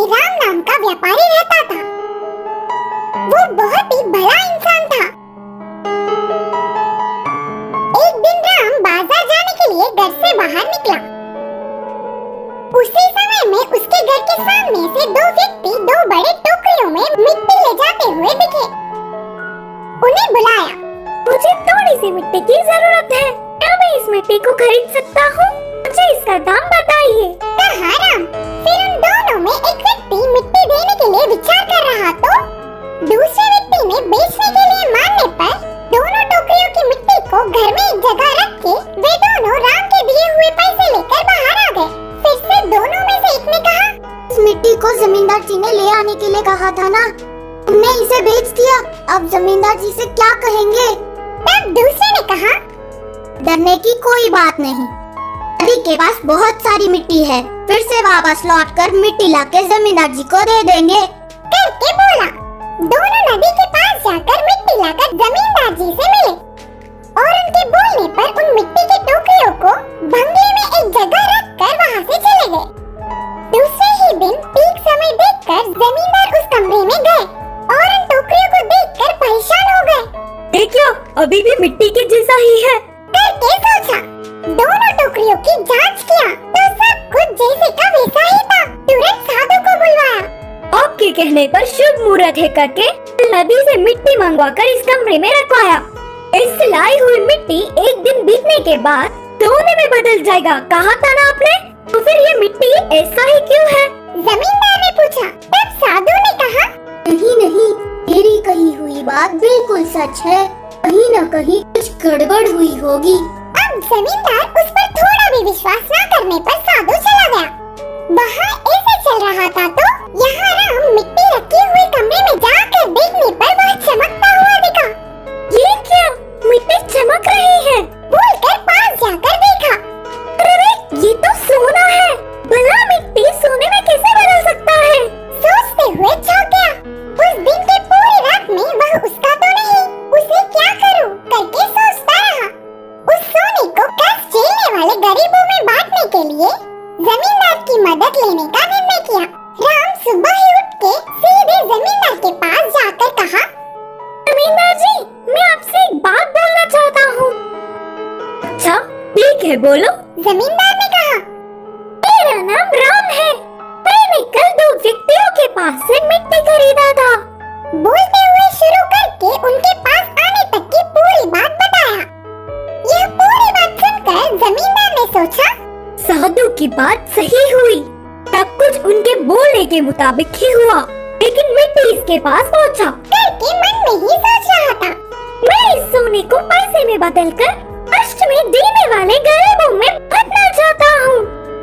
में राम नाम का व्यापारी रहता था। वो बहुत ही भला इंसान था। एक दिन राम बाजार जाने के लिए घर से बाहर निकला। उसी समय में उसके घर के सामने से दो व्यक्ति दो बड़े टोकरियों में मिट्टी ले जाते हुए दिखे। उन्हें बुलाया। मुझे थोड़ी सी मिट्टी की जरूरत है, क्या मैं इस मिट्टी को खरीद सकता हूँ? मुझे इसका दाम बताइए। कहा राम। फिर उन दोनों में एक व्यक्ति मिट्टी देने के लिए विचार कर रहा तो दूसरे व्यक्ति ने बेचने के लिए मानने पर दोनों टोकरियों की मिट्टी को घर में एक जगह रख के वे दोनों राम के दिए हुए पैसे लेकर बाहर आ गए। फिर से दोनों में से एक ने कहा, इस मिट्टी को जमींदार जी ने ले आने के लिए कहा था ना, तुमने इसे बेच दिया, अब जमींदार जी से क्या कहेंगे? तब दूसरे ने कहा, डरने की कोई बात नहीं, नदी के पास बहुत सारी मिट्टी है, फिर से वापस लौटकर मिट्टी लाके जमींदार जी को दे देंगे करके बोला। दोनों नदी के पास जाकर मिट्टी लाकर जमींदार जी से मिले और उनके बोलने पर उन मिट्टी की टोकरियों को बंगले में एक जगह रखकर वहां से चले गए। दूसरे ही दिन ठीक समय देखकर जमींदार उस कमरे में गए और उन टोकरियों को देखकर परेशान हो गए। ये क्या अभी भी मिट्टी के जैसा ही है करके सोचा। दोनों टोकरियों की जांच किया तो सब कुछ जैसे का वैसा ही था। तुरंत साधु को बुलवाया। आपके कहने पर शुभ मुहूर्त है करके नदी से मिट्टी मंगवाकर इस कमरे में रखवाया। इस लाई हुई मिट्टी एक दिन बीतने के बाद सोने में बदल जाएगा, कहा था ना आपने? तो फिर ये मिट्टी ऐसा ही क्यों है? जमींदार ने पूछा। तब साधु ने कहा, नहीं नहीं, तेरी कही हुई बात बिल्कुल सच है, कहीं न कहीं कुछ गड़बड़ हुई होगी। अब जमींदार उस पर थोड़ा भी विश्वास न करने पर साधु चला गया। वहाँ ऐसे चल रहा था तो यहाँ राम मिट्टी रखी हुई कमरे में जाकर देखने पर वह चमकता हुआ दिखा। ये क्या मिट्टी चमक रही है? बोलकर पास जाकर देखा। अरे ये तो सोना है। भला मिट्टी सोने में कैसे बदल सकता है? सोचते हुए चौंक गया। उस दिन की पूरी रात में वह उसका तो नहीं, उसे क्या करूं करके सोचता रहा। उस सोने को कर्ज झेलने वाले गरीबों में बांटने के लिए जमींदार की मदद लेने का निर्णय किया। राम सुबह ही उठ के सीधे जमींदार के पास जाकर कहा, जमींदार जी, मैं आपसे एक बात बोलना चाहता हूँ। अच्छा ठीक है, बोलो। जमींदार ने कहा, मेरा नाम राम है, मैंने कल दो व्यक्तियों के पास से मिट्टी खरीदा था। बोलते हुए शुरू करके उनके पास आने तक की पूरी बात बताया। यह पूरी बात सुनकर जमींदार ने सोचा, साधु की बात सही हुई, सब कुछ उनके बोलने के मुताबिक ही हुआ, लेकिन मिट्टी इसके पास पहुंचा। करके मन में ही सोच रहा था। मैं इस सोने को पैसे में बदलकर अष्टमी देने वाले गरीबों में बांटना चाहता हूँ।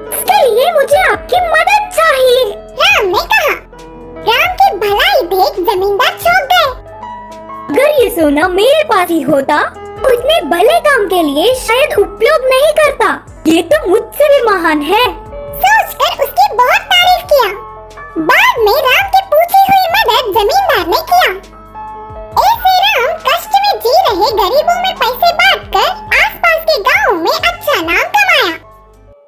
इसके लिए मुझे आपकी मदद चाहिए। राम ने कहा। राम की भलाई देख जमींदार चौंक गए। अगर ये सोना मेरे पास ही होता तो इतने भले काम के लिए शायद उपयोग नहीं करता। ये तो मुझसे भी महान है। सोचकर उसकी बहुत तारीफ किया।